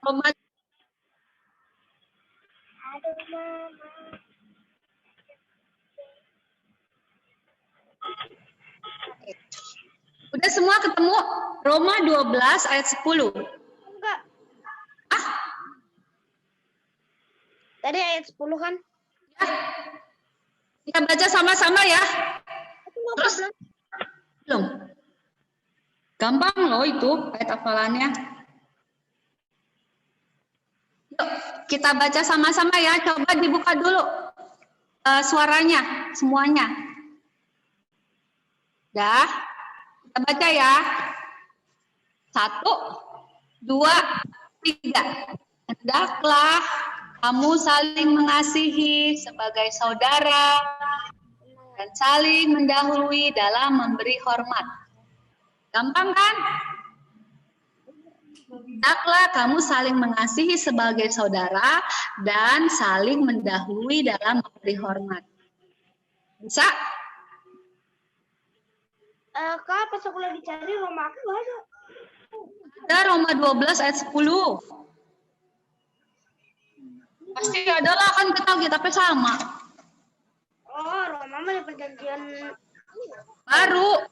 Roma. Udah semua ketemu Roma 12 ayat 10? Enggak. Ah? Tadi ayat 10 kan? Ya. Kita baca sama-sama ya. Terus? Belum. Gampang loh itu ayat hafalannya. Yuk, kita baca sama-sama ya. Coba dibuka dulu suaranya semuanya. Dah, kita baca ya. 1, 2, ketiga, hendaklah kamu saling mengasihi sebagai saudara dan saling mendahului dalam memberi hormat. Gampang kan? Hendaklah kamu saling mengasihi sebagai saudara dan saling mendahului dalam memberi hormat. Bisa? Kak, pas aku lagi cari Roma aku nggak ada. Ada Roma 12 ayat 10. Pasti ada lah, kan kita sama. Oh, Roma mah di perjanjian Baru.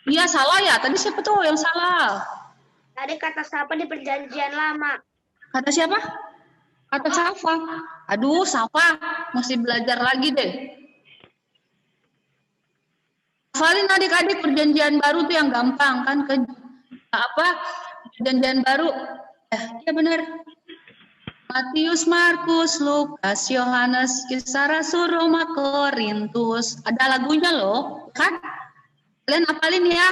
Iya salah ya, tadi siapa tuh yang salah? tadi kata siapa di perjanjian lama? Kata siapa? Kata Safa. Aduh, Safa, mesti belajar lagi deh. Hafalin adik-adik perjanjian baru tuh yang gampang kan, perjanjian baru. Iya benar. Matius, Markus, Lukas, Yohanes, Kisah Rasul, Roma, Korintus. Ada lagunya loh, kan? Kalian hafalin ya.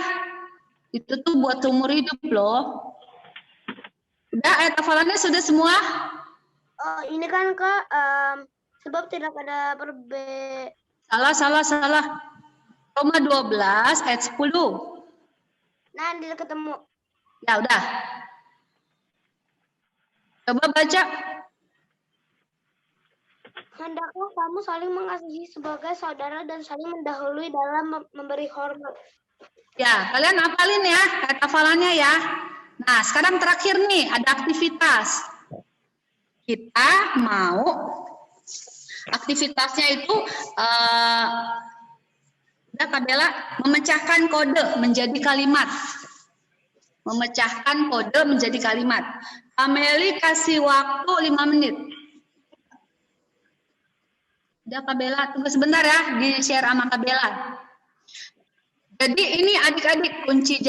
Itu tuh buat seumur hidup loh. Udah, ayat hafalannya sudah semua? Oh, ini kan Kak, sebab tidak ada Salah. Roma 12 ayat 10. Nah, dia ketemu. Ya udah. Coba baca. Hendaklah kamu saling mengasihi sebagai saudara dan saling mendahului dalam memberi hormat. Ya, kalian hafalin ya, ayat hafalannya ya. Nah, sekarang terakhir nih, ada aktivitas. Kita mau aktivitasnya itu Kak Bella, memecahkan kode menjadi kalimat. Memecahkan kode menjadi kalimat. Ameli kasih waktu 5 menit. Udah Kak Bella, tunggu sebentar ya, di-share sama Kak Bella. Jadi ini adik-adik kunci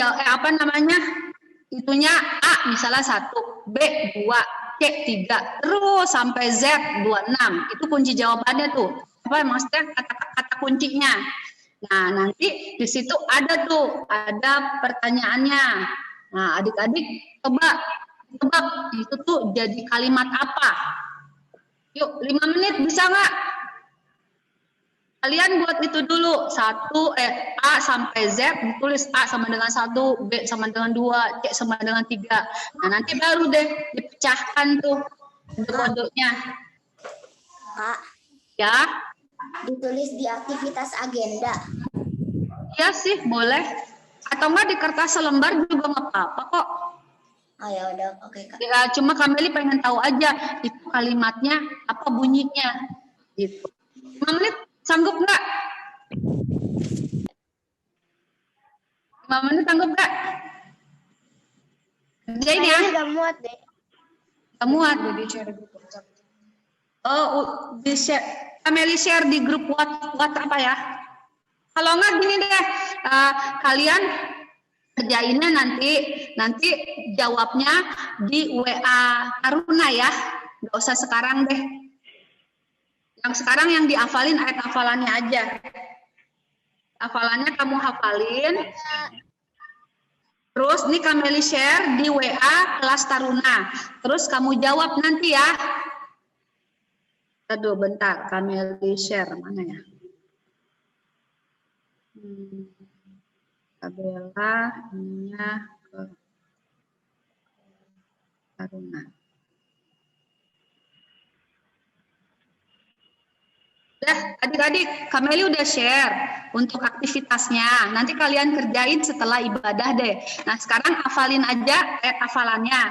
itunya A misalnya 1, B 2, C 3, terus sampai Z 26. Itu kunci jawabannya tuh. Apa maksudnya kata kuncinya. Nah, nanti di situ ada pertanyaannya. Nah, adik-adik coba itu tuh jadi kalimat apa? Yuk, 5 menit bisa nggak? Kalian buat itu dulu. A sampai Z, ditulis A sama dengan 1, B sama dengan 2, C sama dengan 3. Nah, nanti baru deh dipecahkan tuh kode-kodenya. Kak, Ya. ditulis di aktivitas agenda. Iya sih, boleh. Atau enggak di kertas selembar juga nggak apa-apa kok. Oh ya udah, oke Kak. Ya, cuma Kameli pengen tahu aja itu kalimatnya apa bunyinya. Gitu. 5 menit sanggup nggak? 5 menit sanggup nggak? Kerjain ya. Nggak muat deh. Nggak muat. Oh, Kameli share di grup WhatsApp apa ya? Kalau enggak gini deh, kalian kerjainnya nanti jawabnya di WA Taruna ya, nggak usah sekarang deh. Yang sekarang yang dihafalin ayat hafalannya aja. Hafalannya kamu hafalin. Terus ini Kameli share di WA kelas Taruna. Terus kamu jawab nanti ya. Aduh, bentar, Kameli share mana ya? Tabela ininya ke Taruna. Udah, adik-adik, Kameli udah share untuk aktivitasnya. Nanti kalian kerjain setelah ibadah deh. Nah, sekarang hafalin aja ayat hafalannya.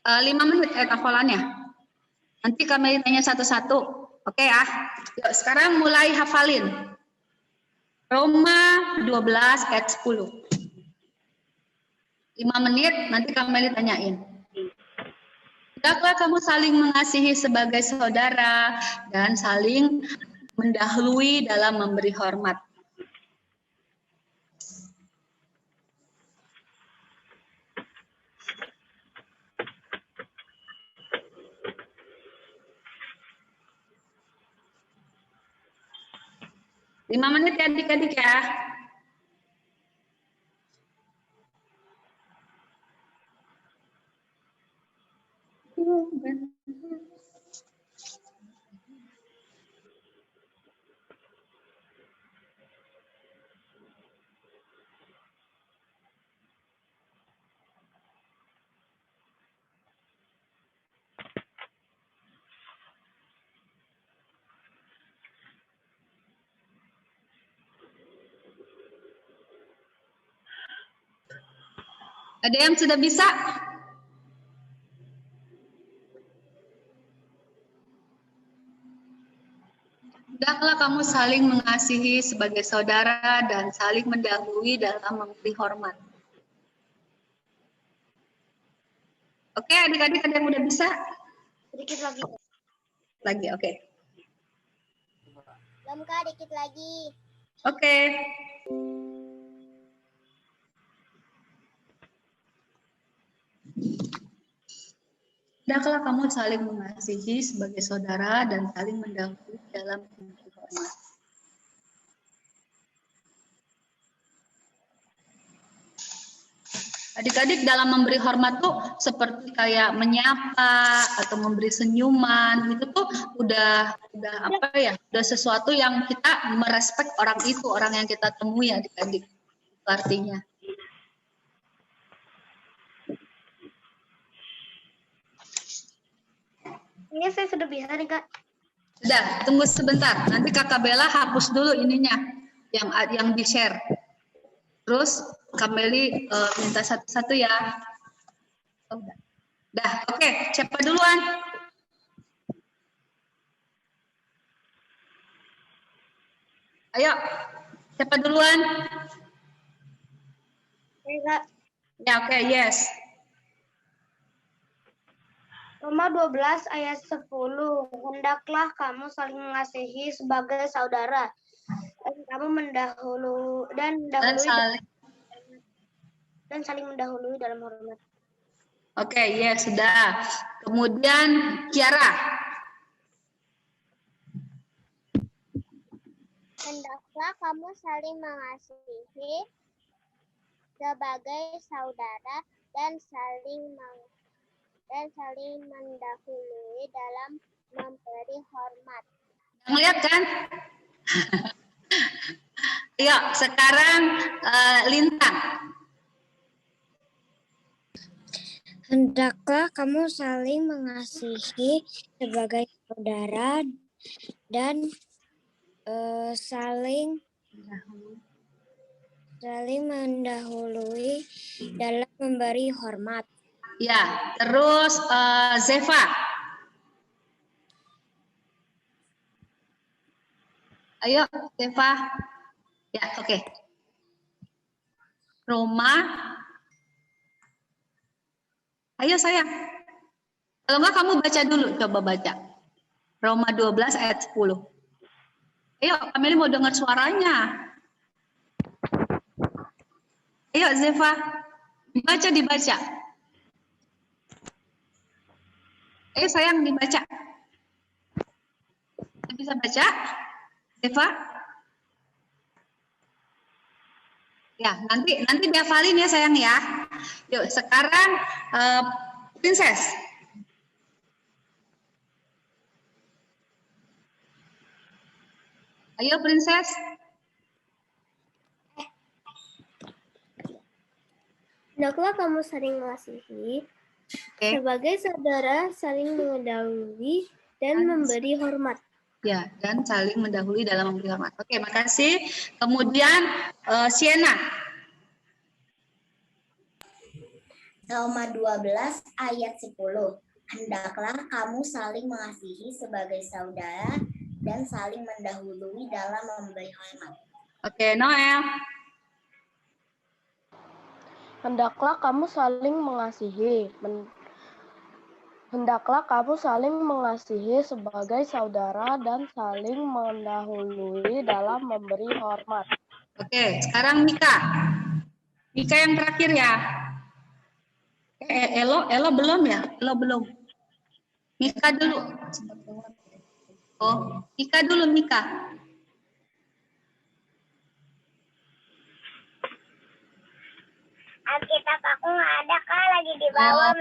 5 menit ayat hafalannya. Nanti Kameli tanya satu-satu. Oke ya. Yuk, sekarang mulai hafalin. Roma 12 ayat 10. 5 menit, nanti Kameli tanyain. Hendaklah kamu saling mengasihi sebagai saudara dan saling mendahului dalam memberi hormat. Lima menit ya adik-adik ya. Ada yang sudah bisa? Hendaklah kamu saling mengasihi sebagai saudara dan saling mendahului dalam memberi hormat. Oke, adik-adik ada yang udah bisa? Sedikit lagi. Lagi, oke. Belum Kak, dikit lagi. Oke. Hendaklah kamu saling mengasihi sebagai saudara dan saling mendahului dalam memberi hormat. Adik-adik dalam memberi hormat tuh seperti kayak menyapa atau memberi senyuman, itu tuh udah apa ya? Udah sesuatu yang kita merespek orang itu, orang yang kita temui adik-adik. Itu artinya. Ini saya sudah bisa nih Kak. Sudah, tunggu sebentar. Nanti Kakak Bella hapus dulu ininya yang di-share. Terus Kak Meli minta satu-satu ya. Oh, udah, oke. Siapa duluan? Ayo, siapa duluan? Kak. Ya, oke, yes. Roma 12 ayat 10. Hendaklah kamu saling mengasihi sebagai saudara. Dan kamu saling mendahului dalam hormat. Oke, ya sudah. Kemudian Kiara. Hendaklah kamu saling mengasihi sebagai saudara dan saling mendahului dalam memberi hormat. Ngeliat kan? Ayo, sekarang Lintang. Hendaklah kamu saling mengasihi sebagai saudara dan saling mendahului dalam memberi hormat. Ya, terus Zeva. Ayo, Zeva. Ya, oke. Roma. Ayo sayang. Kalau enggak kamu baca dulu, coba baca. Roma 12 ayat 10. Ayo, Kameli mau dengar suaranya. Ayo, Zeva. Dibaca. Ayo sayang, dibaca. Bisa baca? Zeva? Ya, nanti dihafalin ya sayang ya. Yuk, sekarang Princess. Ayo Princess. Hendaklah kamu saling mengasihi sebagai saudara, saling mendahului dan memberi hormat. Ya, dan saling mendahului dalam memberi hormat. Oke, makasih. Kemudian Siena. Roma 12 ayat 10. Hendaklah kamu saling mengasihi sebagai saudara dan saling mendahului dalam memberi hormat. Oke, Noel. Hendaklah kamu saling mengasihi. Hendaklah kamu saling mengasihi sebagai saudara dan saling mendahului dalam memberi hormat. Oke, sekarang Mika. Mika yang terakhir ya. Elo belum ya? Elo belum. Mika dulu. Oh, Mika dulu, Mika. Alkitab aku nggak ada Kak, lagi di bawah.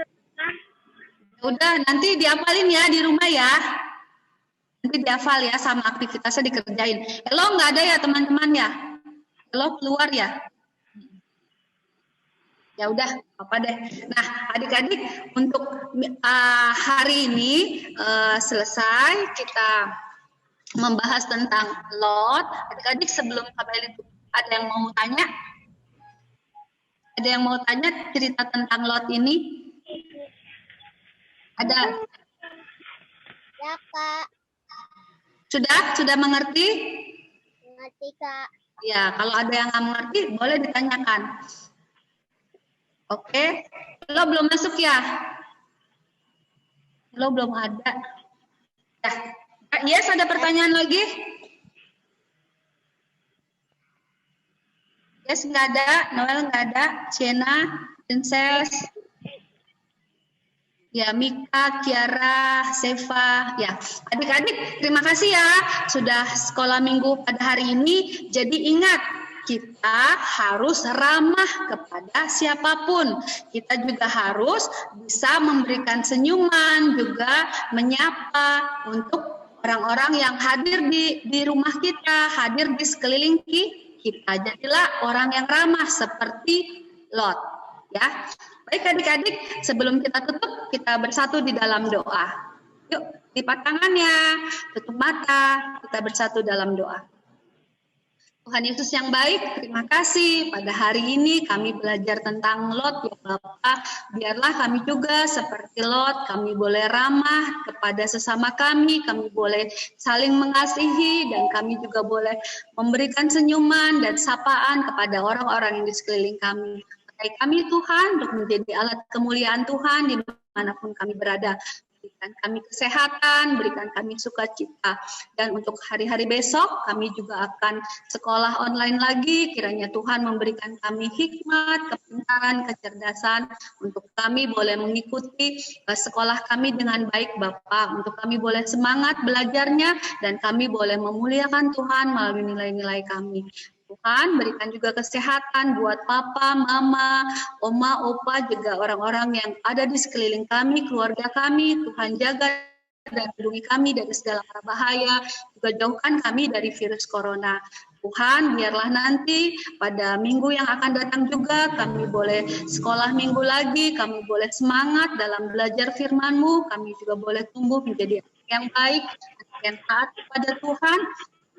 Udah, nanti dihafalin ya di rumah ya. Nanti dihafal ya, sama aktivitasnya dikerjain. Elo nggak ada ya teman-teman ya? Elo keluar ya? Ya udah, apa deh. Nah, adik-adik untuk hari ini selesai kita membahas tentang lot. Adik-adik sebelum kembali ada yang mau tanya? Ada yang mau tanya cerita tentang lot ini? Ada? Ya, Kak. Sudah mengerti? Mengerti, Kak. Ya, kalau ada yang nggak mengerti, boleh ditanyakan. Oke, lo belum masuk ya? Lo belum ada. Ya, yes, ada pertanyaan lagi? Yes, nggak ada. Noel nggak ada. Sienna, Princess. Ya, Mika, Kiara, Seva, ya. Adik-adik, terima kasih ya sudah sekolah minggu pada hari ini. Jadi ingat, kita harus ramah kepada siapapun. Kita juga harus bisa memberikan senyuman, juga menyapa untuk orang-orang yang hadir di rumah kita, hadir di sekeliling kita. Jadilah orang yang ramah seperti Lot, ya. Baik adik-adik, sebelum kita tutup, kita bersatu di dalam doa. Yuk, lipat tangannya, tutup mata, kita bersatu dalam doa. Tuhan Yesus yang baik, terima kasih pada hari ini kami belajar tentang Lot ya Bapak. Biarlah kami juga seperti Lot, kami boleh ramah kepada sesama kami boleh saling mengasihi, dan kami juga boleh memberikan senyuman dan sapaan kepada orang-orang yang di sekeliling kami. Pakai kami Tuhan untuk menjadi alat kemuliaan Tuhan dimanapun kami berada. Berikan kami kesehatan, berikan kami sukacita. Dan untuk hari-hari besok kami juga akan sekolah online lagi. Kiranya Tuhan memberikan kami hikmat, kepintaran, kecerdasan untuk kami boleh mengikuti sekolah kami dengan baik Bapak. Untuk kami boleh semangat belajarnya dan kami boleh memuliakan Tuhan melalui nilai-nilai kami. Tuhan, berikan juga kesehatan buat papa, mama, oma, opa, juga orang-orang yang ada di sekeliling kami, keluarga kami. Tuhan jaga dan lindungi kami dari segala bahaya, juga jauhkan kami dari virus corona. Tuhan, biarlah nanti pada minggu yang akan datang juga kami boleh sekolah minggu lagi, kami boleh semangat dalam belajar firman-Mu, kami juga boleh tumbuh menjadi yang baik, yang taat kepada Tuhan,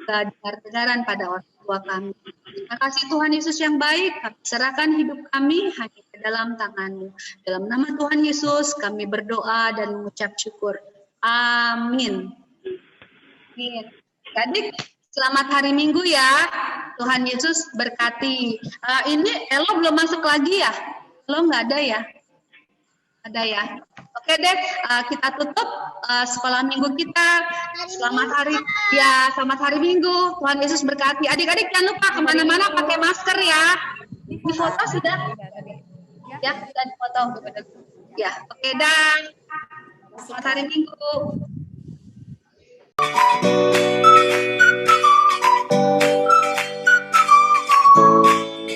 juga dengar-dengaran pada orang tua kami. Terima kasih Tuhan Yesus yang baik, kami serahkan hidup kami hanya ke dalam tangan-Mu. Dalam nama Tuhan Yesus kami berdoa dan mengucap syukur. Amin. Amin. Adik, selamat hari Minggu ya. Tuhan Yesus berkati. Ini Elo belum masuk lagi ya? Elo nggak ada ya? Ada ya. Oke deh, kita tutup sekolah minggu kita. Selamat hari Minggu. Tuhan Yesus berkati. Adik-adik jangan lupa kemana-mana pakai masker ya. Di foto sudah? Ya, sudah di foto. Ya, oke dah. Selamat hari Minggu.